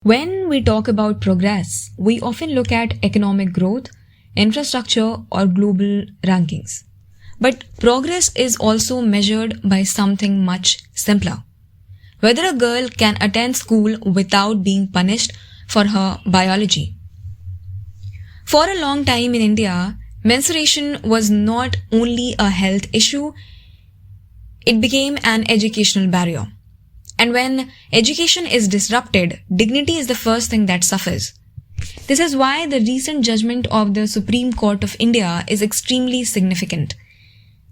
When we talk about progress, we often look at economic growth, infrastructure, or global rankings. But progress is also measured by something much simpler. Whether a girl can attend school without being punished for her biology. For a long time in India, menstruation was not only a health issue, it became an educational barrier. And when education is disrupted, dignity is the first thing that suffers. This is why the recent judgment of the Supreme Court of India is extremely significant.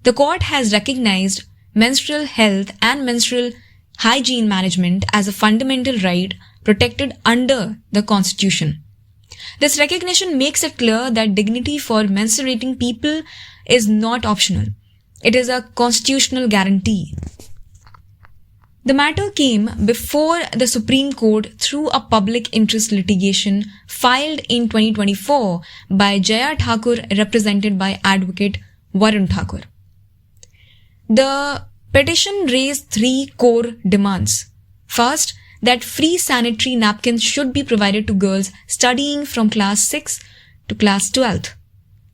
The court has recognized menstrual health and menstrual hygiene management as a fundamental right protected under the Constitution. This recognition makes it clear that dignity for menstruating people is not optional. It is a constitutional guarantee. The matter came before the Supreme Court through a public interest litigation filed in 2024 by Jaya Thakur, represented by Advocate Varun Thakur. The petition raised three core demands. First, that free sanitary napkins should be provided to girls studying from class 6 to class 12th.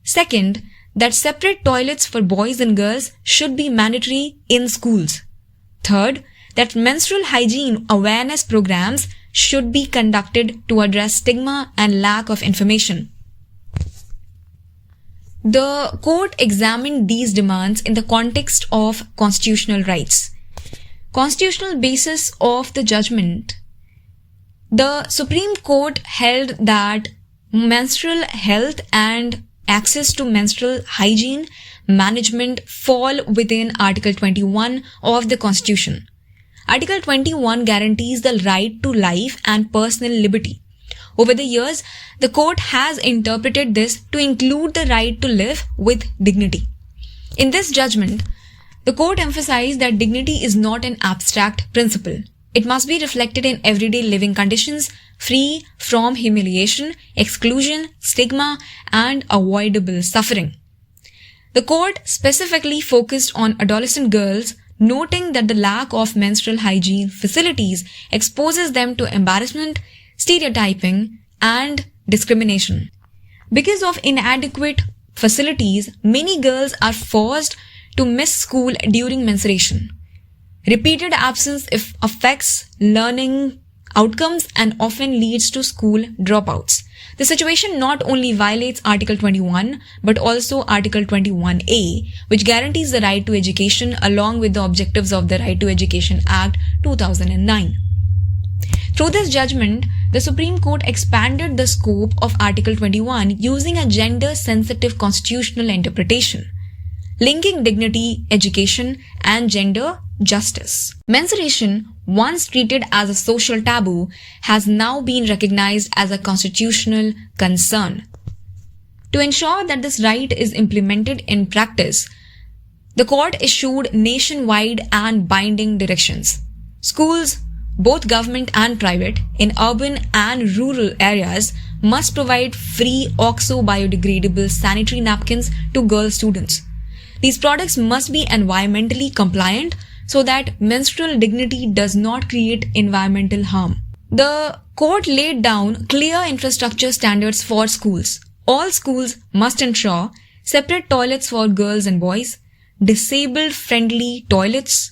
Second, that separate toilets for boys and girls should be mandatory in schools. Third, that menstrual hygiene awareness programs should be conducted to address stigma and lack of information. The court examined these demands in the context of constitutional rights. Constitutional basis of the judgment. The Supreme Court held that menstrual health and access to menstrual hygiene management fall within Article 21 of the Constitution. Article 21 guarantees the right to life and personal liberty. Over the years, the court has interpreted this to include the right to live with dignity. In this judgment, the court emphasized that dignity is not an abstract principle. It must be reflected in everyday living conditions, free from humiliation, exclusion, stigma, and avoidable suffering. The court specifically focused on adolescent girls, noting that the lack of menstrual hygiene facilities exposes them to embarrassment, stereotyping, and discrimination. Because of inadequate facilities, many girls are forced to miss school during menstruation. Repeated absence affects learning outcomes and often leads to school dropouts. The situation not only violates Article 21 but also Article 21A, which guarantees the right to education along with the objectives of the Right to Education Act 2009. Through this judgment, the Supreme Court expanded the scope of Article 21 using a gender-sensitive constitutional interpretation, linking dignity, education, and gender justice. Menstruation, once treated as a social taboo, has now been recognized as a constitutional concern. To ensure that this right is implemented in practice, the court issued nationwide and binding directions. Schools, both government and private, in urban and rural areas must provide free oxo-biodegradable sanitary napkins to girl students. These products must be environmentally compliant so that menstrual dignity does not create environmental harm. The court laid down clear infrastructure standards for schools. All schools must ensure separate toilets for girls and boys, disabled-friendly toilets,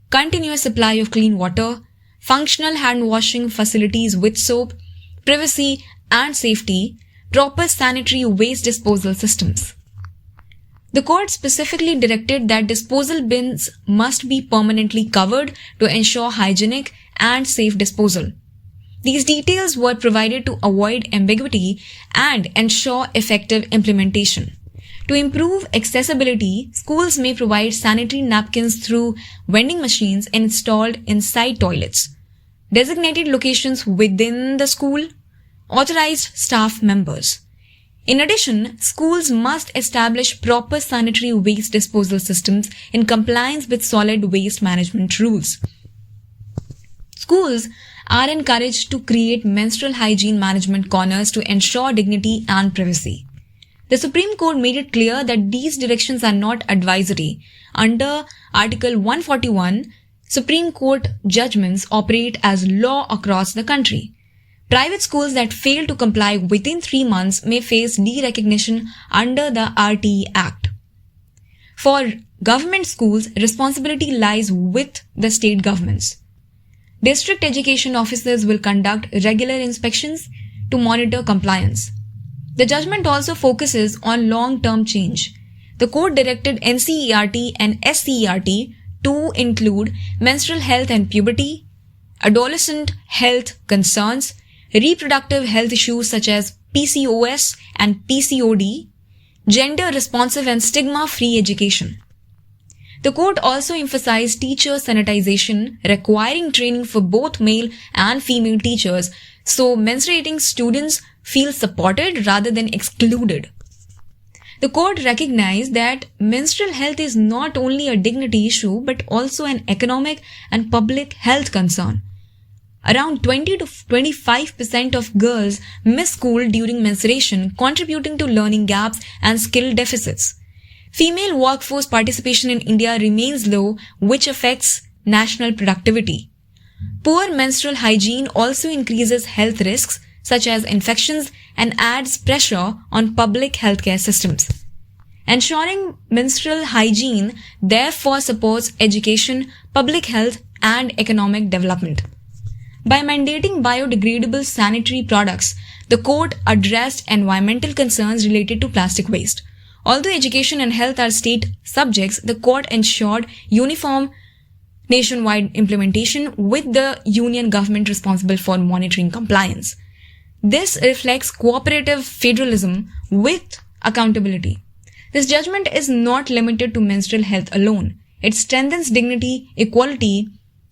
continuous supply of clean water, functional hand washing facilities with soap, privacy and safety, proper sanitary waste disposal systems. The court specifically directed that disposal bins must be permanently covered to ensure hygienic and safe disposal. These details were provided to avoid ambiguity and ensure effective implementation. To improve accessibility, schools may provide sanitary napkins through vending machines installed inside toilets, designated locations within the school, authorized staff members. In addition, schools must establish proper sanitary waste disposal systems in compliance with solid waste management rules. Schools are encouraged to create menstrual hygiene management corners to ensure dignity and privacy. The Supreme Court made it clear that these directions are not advisory. Under Article 141, Supreme Court judgments operate as law across the country. Private schools that fail to comply within 3 months may face derecognition under the RTE Act. For government schools, responsibility lies with the state governments. District education officers will conduct regular inspections to monitor compliance. The judgment also focuses on long-term change. The court directed NCERT and SCERT to include menstrual health and puberty, adolescent health concerns, reproductive health issues such as PCOS and PCOD, gender-responsive and stigma-free education. The court also emphasized teacher sanitization, requiring training for both male and female teachers so menstruating students feel supported rather than excluded. The court recognized that menstrual health is not only a dignity issue but also an economic and public health concern. Around 20 to 25% of girls miss school during menstruation, contributing to learning gaps and skill deficits. Female workforce participation in India remains low, which affects national productivity. Poor menstrual hygiene also increases health risks such as infections and adds pressure on public healthcare systems. Ensuring menstrual hygiene therefore supports education, public health, and economic development. By mandating biodegradable sanitary products, the court addressed environmental concerns related to plastic waste. Although education and health are state subjects, the court ensured uniform nationwide implementation with the union government responsible for monitoring compliance. This reflects cooperative federalism with accountability. This judgment is not limited to menstrual health alone. It strengthens dignity, equality,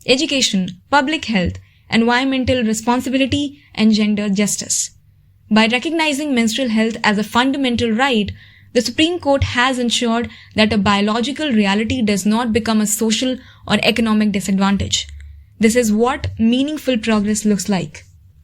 education, public health, environmental responsibility, and gender justice. By recognizing menstrual health as a fundamental right, the Supreme Court has ensured that a biological reality does not become a social or economic disadvantage. This is what meaningful progress looks like.